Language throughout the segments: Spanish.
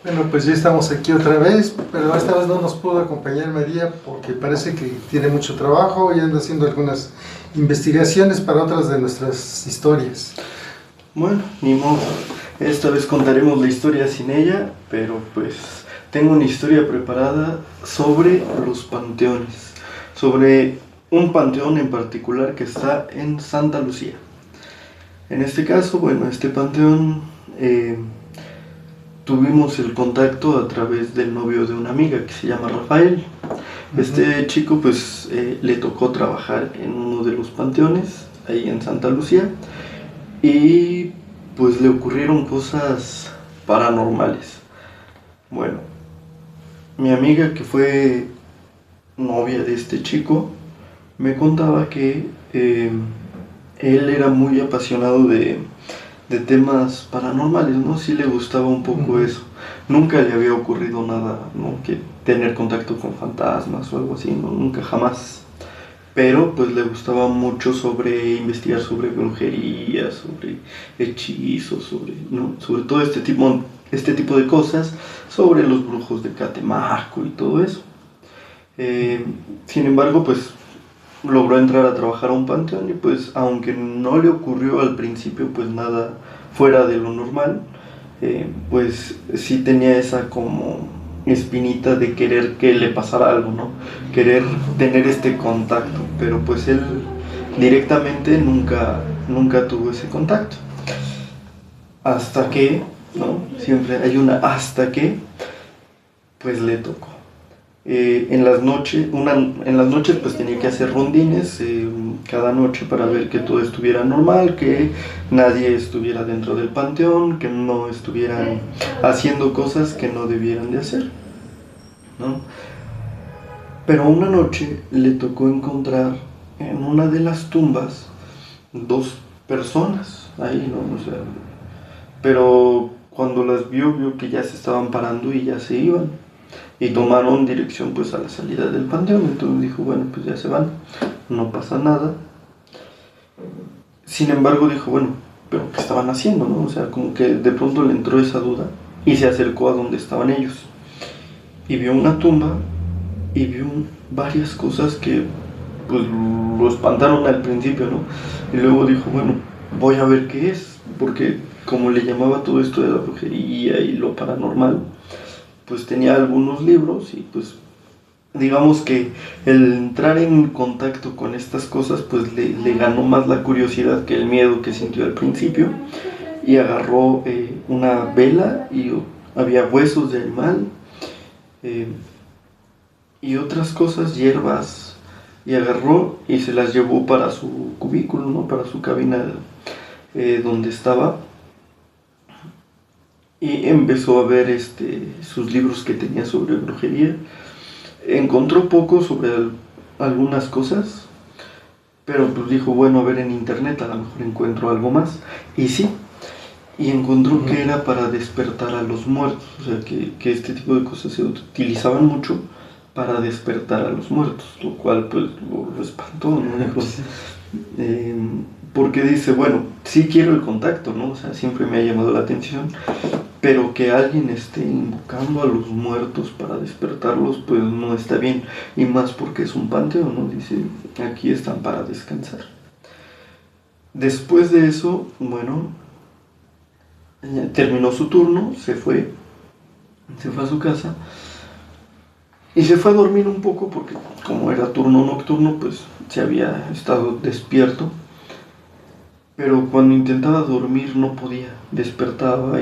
Bueno, pues ya estamos aquí otra vez, pero esta vez no nos pudo acompañar María porque parece que tiene mucho trabajo y anda haciendo algunas investigaciones para otras de nuestras historias. Bueno, ni modo. Esta vez contaremos la historia sin ella, pero pues tengo una historia preparada sobre los panteones, sobre un panteón en particular que está en Santa Lucía. En este caso, bueno, este panteón tuvimos el contacto a través del novio de una amiga que se llama Rafael. Este chico pues le tocó trabajar en uno de los panteones ahí en Santa Lucía y pues le ocurrieron cosas paranormales. Bueno, mi amiga que fue novia de este chico me contaba que él era muy apasionado de temas paranormales, ¿no? Sí le gustaba un poco eso. Nunca le había ocurrido nada, ¿no? Que tener contacto con fantasmas o algo así, ¿no? Nunca, jamás. Pero pues le gustaba mucho sobre investigar sobre brujería, sobre hechizos, ¿no? Sobre todo este tipo de cosas, sobre los brujos de Catemaco y todo eso. Sin embargo, pues logró entrar a trabajar a un panteón y pues aunque no le ocurrió al principio pues nada fuera de lo normal, pues sí tenía esa como espinita de querer que le pasara algo, ¿no? Querer tener este contacto, pero pues él directamente nunca tuvo ese contacto. Hasta que, ¿no? Siempre hay una hasta que, pues le tocó. En las noches pues tenía que hacer rondines cada noche para ver que todo estuviera normal, que nadie estuviera dentro del panteón, que no estuvieran haciendo cosas que no debieran de hacer, ¿no? Pero una noche le tocó encontrar en una de las tumbas dos personas ahí, ¿no? O sea, pero cuando las vio que ya se estaban parando y ya se iban. Y tomaron dirección pues a la salida del panteón. Entonces dijo, bueno, pues ya se van, no pasa nada. Sin embargo dijo, bueno, pero ¿qué estaban haciendo, no? O sea, como que de pronto le entró esa duda y se acercó a donde estaban ellos. Y vio una tumba y vio varias cosas que pues lo espantaron al principio, ¿no? Y luego dijo, bueno, voy a ver qué es, porque como le llamaba todo esto de la brujería y lo paranormal, pues tenía algunos libros y pues digamos que el entrar en contacto con estas cosas pues le ganó más la curiosidad que el miedo que sintió al principio y agarró una vela y había huesos de animal y otras cosas, hierbas, y agarró y se las llevó para su cubículo, ¿no? Para su cabina donde estaba. Y empezó a ver sus libros que tenía sobre brujería. Encontró poco sobre algunas cosas, pero pues dijo, bueno, a ver en internet a lo mejor encuentro algo más. Y sí, y encontró que era para despertar a los muertos, o sea, que este tipo de cosas se utilizaban mucho para despertar a los muertos, lo cual pues lo espantó, ¿no? Dijo, porque dice, bueno, sí quiero el contacto, ¿no? O sea, siempre me ha llamado la atención, pero que alguien esté invocando a los muertos para despertarlos, pues no está bien. Y más porque es un panteón, ¿no? Dice, aquí están para descansar. Después de eso, bueno, terminó su turno, se fue a su casa y se fue a dormir un poco porque como era turno nocturno, pues se había estado despierto. Pero cuando intentaba dormir no podía, despertaba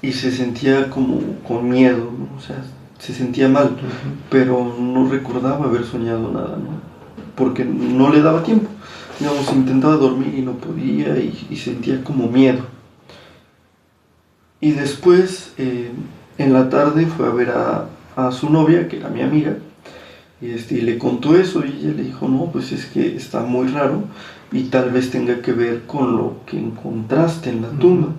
y se sentía como con miedo, ¿no? O sea, se sentía mal, pero no recordaba haber soñado nada, ¿no? Porque no le daba tiempo. Digamos, intentaba dormir y no podía y sentía como miedo. Y después, en la tarde, fue a ver a su novia, que era mi amiga, y le contó eso y ella le dijo, no, pues es que está muy raro y tal vez tenga que ver con lo que encontraste en la tumba.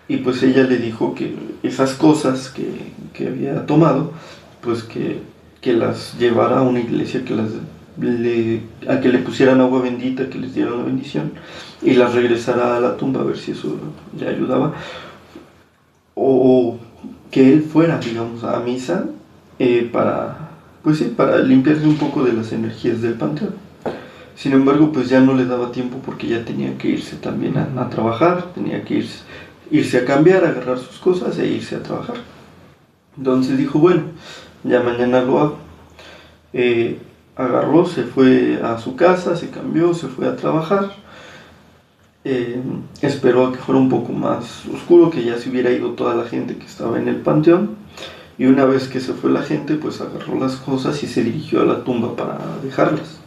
Y pues ella le dijo que esas cosas que había tomado, pues que las llevara a una iglesia, a que le pusieran agua bendita, que les dieran la bendición y las regresara a la tumba a ver si eso le ayudaba. o que él fuera, digamos, a misa para, pues sí, para limpiarse un poco de las energías del panteón. Sin embargo, pues ya no le daba tiempo porque ya tenía que irse también a trabajar, tenía que irse a cambiar, agarrar sus cosas e irse a trabajar. Entonces dijo, bueno, ya mañana lo hago. Agarró, se fue a su casa, se cambió, se fue a trabajar. Esperó a que fuera un poco más oscuro, que ya se hubiera ido toda la gente que estaba en el panteón. Y una vez que se fue la gente, pues agarró las cosas y se dirigió a la tumba para dejarlas.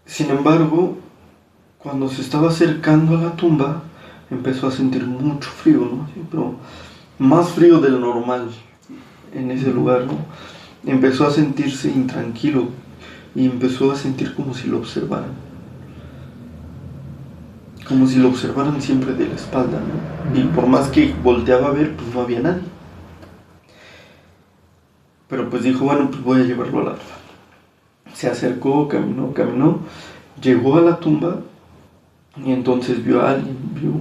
Sin embargo, cuando se estaba acercando a la tumba, empezó a sentir mucho frío, ¿no? Sí, pero más frío del normal en ese lugar, ¿no? Empezó a sentirse intranquilo y empezó a sentir como si lo observaran. Como si lo observaran siempre de la espalda, ¿no? Y por más que volteaba a ver, pues no había nadie. Pero pues dijo, bueno, pues voy a llevarlo a la tumba. Se acercó, caminó, llegó a la tumba y entonces vio a alguien, vio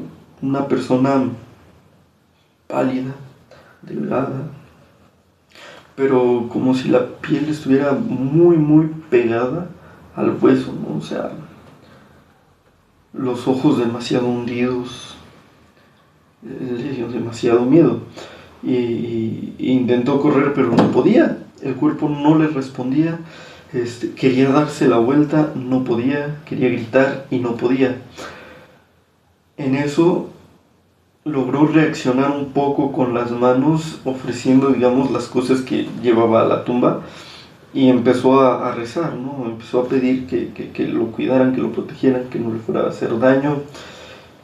una persona pálida, delgada, pero como si la piel estuviera muy pegada al hueso, ¿no? O sea, los ojos demasiado hundidos, le dio demasiado miedo. Y intentó correr, pero no podía, el cuerpo no le respondía. Quería darse la vuelta, no podía, quería gritar y no podía. En eso logró reaccionar un poco con las manos, ofreciendo, digamos, las cosas que llevaba a la tumba, y empezó a rezar, ¿no? Empezó a pedir que lo cuidaran, que lo protegieran, que no le fuera a hacer daño,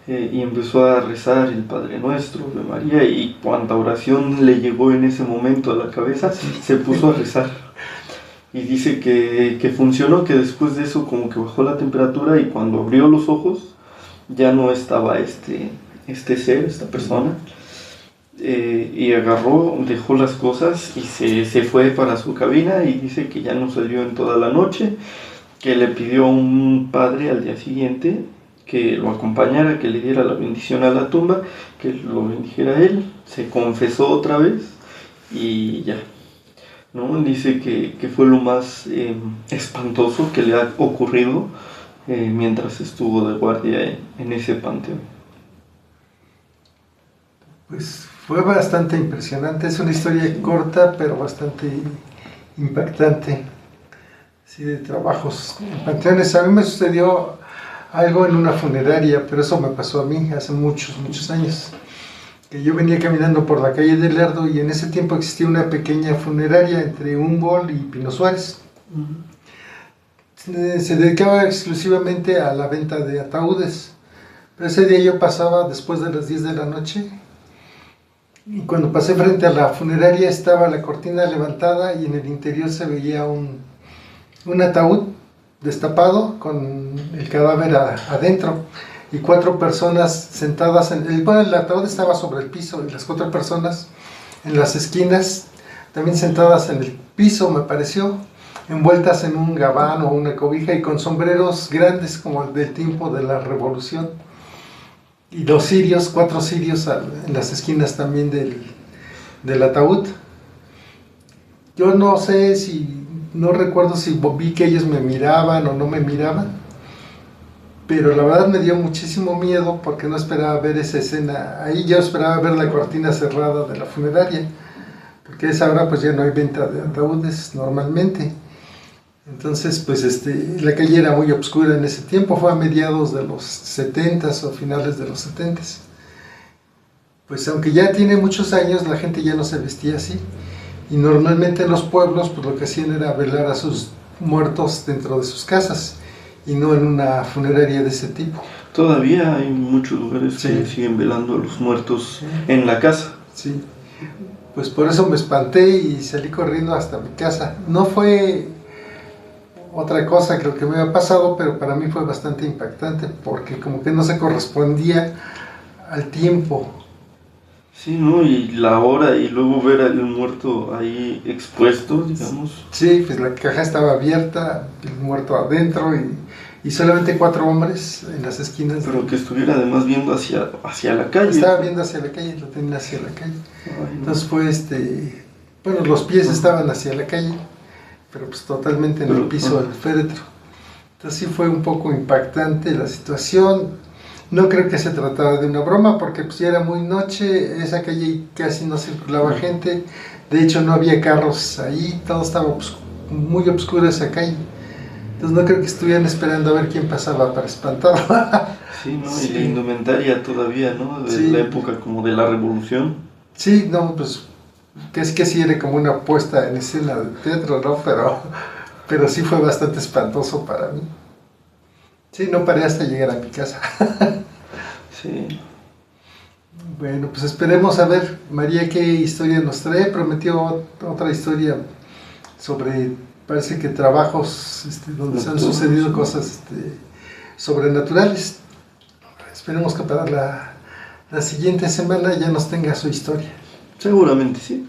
y empezó a rezar el Padre Nuestro de María, y cuanta oración le llegó en ese momento a la cabeza, se puso a rezar. Y dice que funcionó, que después de eso como que bajó la temperatura, y cuando abrió los ojos ya no estaba este ser, esta persona, y agarró, dejó las cosas y se fue para su cabina, y dice que ya no salió en toda la noche, que le pidió a un padre al día siguiente que lo acompañara, que le diera la bendición a la tumba, que lo bendijera a él, se confesó otra vez y ya, ¿no? Dice que fue lo más espantoso que le ha ocurrido mientras estuvo de guardia en ese panteón. Pues fue bastante impresionante, es una historia corta pero bastante impactante, sí, de trabajos en panteones. A mí me sucedió algo en una funeraria, pero eso me pasó a mí hace muchos años, que yo venía caminando por la calle del Lerdo, y en ese tiempo existía una pequeña funeraria entre Humboldt y Pino Suárez. Se dedicaba exclusivamente a la venta de ataúdes, pero ese día yo pasaba después de las 10 de la noche, y cuando pasé frente a la funeraria estaba la cortina levantada y en el interior se veía un ataúd destapado con el cadáver adentro, y 4 personas sentadas el ataúd estaba sobre el piso, y las 4 personas en las esquinas, también sentadas en el piso, me pareció, envueltas en un gabán o una cobija y con sombreros grandes como el del tiempo de la Revolución, y los cirios, 4 cirios en las esquinas también del ataúd. Yo no sé no recuerdo si vi que ellos me miraban o no me miraban, pero la verdad me dio muchísimo miedo porque no esperaba ver esa escena ahí. Yo esperaba ver la cortina cerrada de la funeraria, porque a esa hora pues ya no hay venta de ataúdes normalmente. Entonces pues la calle era muy oscura en ese tiempo, fue a mediados de los 70s o finales de los 70s. Pues aunque ya tiene muchos años, la gente ya no se vestía así. Y normalmente en los pueblos pues lo que hacían era velar a sus muertos dentro de sus casas y no en una funeraria de ese tipo. Todavía hay muchos lugares que siguen velando a los muertos en la casa. Sí, pues por eso me espanté y salí corriendo hasta mi casa. No fue otra cosa que lo que me había pasado, pero para mí fue bastante impactante porque como que no se correspondía al tiempo. Sí, ¿no? Y la hora, y luego ver al muerto ahí expuesto, digamos. Sí, pues la caja estaba abierta, el muerto adentro, y y solamente 4 hombres en las esquinas. Pero que estuviera además viendo hacia la calle. Estaba viendo hacia la calle, lo tenía hacia la calle. Ay, no. Entonces fue bueno, los pies estaban hacia la calle, pero pues totalmente en el piso del féretro. Entonces sí fue un poco impactante la situación. No creo que se tratara de una broma, porque pues ya era muy noche, esa calle casi no circulaba gente, de hecho no había carros ahí, todo estaba muy oscuro esa calle. Entonces no creo que estuvieran esperando a ver quién pasaba para espantarlo. Sí, ¿no? Sí. Y la indumentaria todavía, ¿no? De Sí. la época como de la revolución. Sí, no, pues que sí era como una puesta en escena de teatro, ¿no? Pero sí fue bastante espantoso para mí. Sí, no paré hasta llegar a mi casa. Sí. Bueno, pues esperemos a ver, María, qué historia nos trae. Prometió otra historia sobre, parece que trabajos donde se han sucedido cosas sobrenaturales. Esperemos que para la siguiente semana ya nos tenga su historia. Seguramente sí.